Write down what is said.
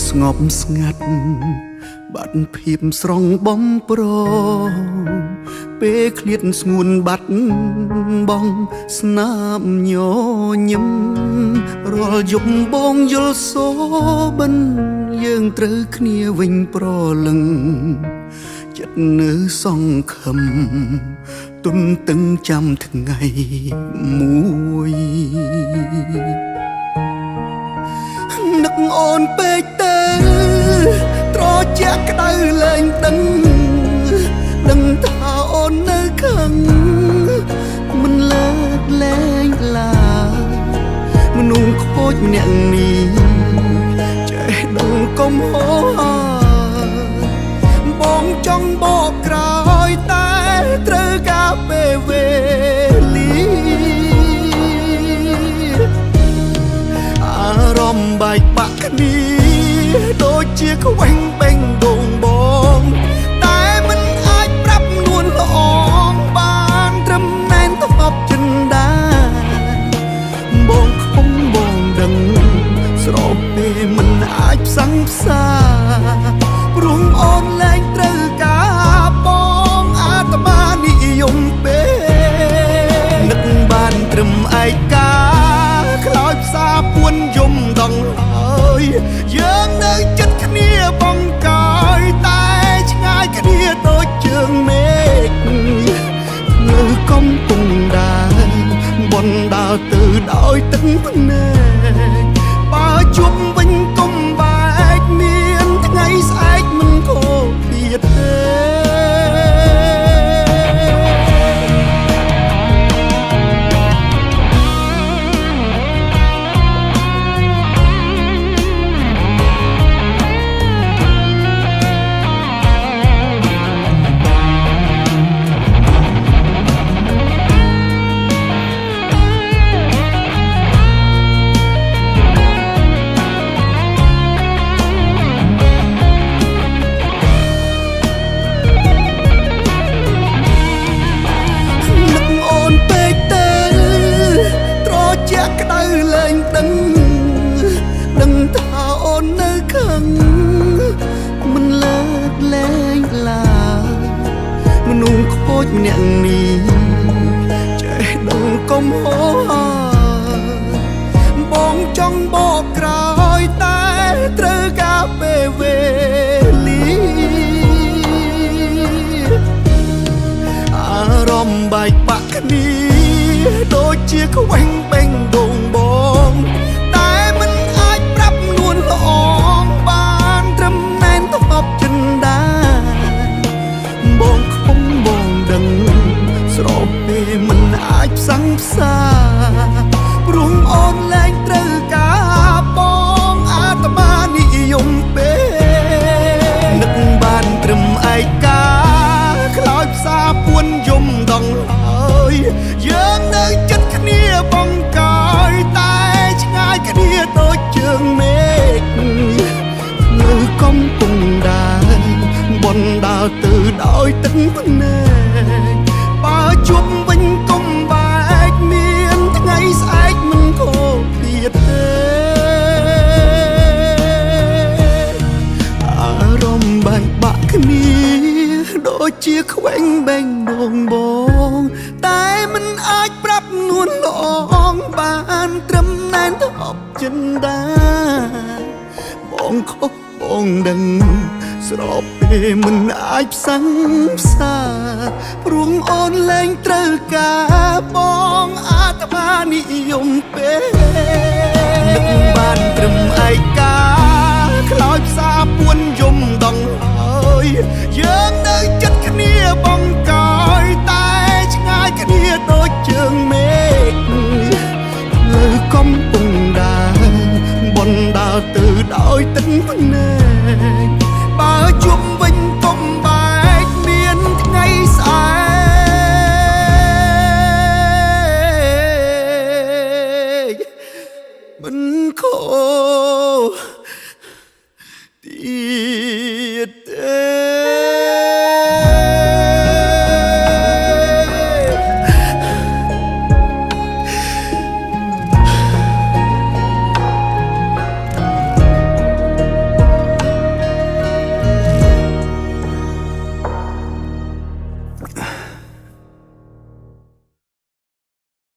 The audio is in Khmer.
ស្ងប់ស្ងាត់បាត់ភាពស្រងបំប្រងពេលឃ្លាតស្ងួនបាត់បងស្នាមញញឹមរាល់យប់បងយល់សូបិនយើងត្រូវគ្នាវិញប្រលឹងចិត្តនៅសង្ឃឹមទុនតឹងចាំថ្ងៃមួយនឹកអូនពេកទៅត្រជាក់ក្តៅលែងដឹងថាអូននៅខឹងមិនលើកលែងឡើយមនុស្សខូចម្នាក់នេះចេះដឹងកុំហោបងចង់បកក្រោយតែត្រូវការពេលវេលាអារម្មណ៍បែកបាក់គ្នាដូចជាខ្វែងបេងដូងបងតែមិនអាចប្រាប់នួនល្អងបានត្រឹមណែនថប់ចិនដាបងខំបងដឹងស្របពេលមិនអាចផ្សឹងផ្សាព្រោះអូនលែងត្រូវការបងអាត្មានិយមពេលនឹកបានត្រឹមឯកាខ្លោចផ្សាពួនយំដងហើយយើងនៅចិត្តគ្នាបងកាយតែឆ្ងាយគ្នាដូចជើងមេឃនៅកំពុងដើរបនដើរទៅដោយទឹកភ្នែកបើជួបវិញកុំបែកមានថ្ងៃស្អែកមិនខូចទៀតទេដឹងថាអូននៅខឹងមិនលើកលែងឡើយមនុស្សខូចម្នាក់នេះចេះដឹងកុំហោបងចង់បកក្រោយតែត្រូវការពេលវេលាអារម្មណ៍បែកបាក់គ្នាដូចជាខ្វែងបេងដូងបងតែមិនអាចប្រាប់នួនល្អងបានត្រឹមណែនថប់ចិនដាបងខំបងដឹងស្របពេលមិនអាចផ្សឹងផ្សាព្រោះអូនលែងត្រូវការបងអាត្មានិយមពេលនឹកបានត្រឹមឯកាខ្លោចផ្សាពួនយំដងហើយយើងនៅចិត្តគ្នាបងកាយតែឆ្ងាយគ្នាដូចជើងមេឃនៅកំពុងដើរបនដើរទៅដោយទឹកភ្នែកបើជួបវិញកុំបែកមានថ្ងៃស្អែកមិនខូចទៀតទេអារម្មណ៍បែកបាក់គ្នាដូចជាខ្វែងបេងដូងបងតែមិនអាចប្រាប់នួនល្អងបានត្រឹមណែនថប់ចិនដាបងខុសបងដឹងស្របពេលមិនអាចផ្សឹងផ្សាព្រោះអូនលែងត្រូវការបងអាត្មានិយមពេលនឹកបានត្រឹមឯកាខ្លោចផ្សាពួនយំដងហើយយើងនៅចិត្តគ្នាបងកាយតែឆ្ងាយគ្នាដូចជើងមេឃនៅកំពុងដើរបនដើរទៅដោយទឹកភ្នែកបើជួបវិញកុំបែកមានថ្ងៃស្អែកមិនខូច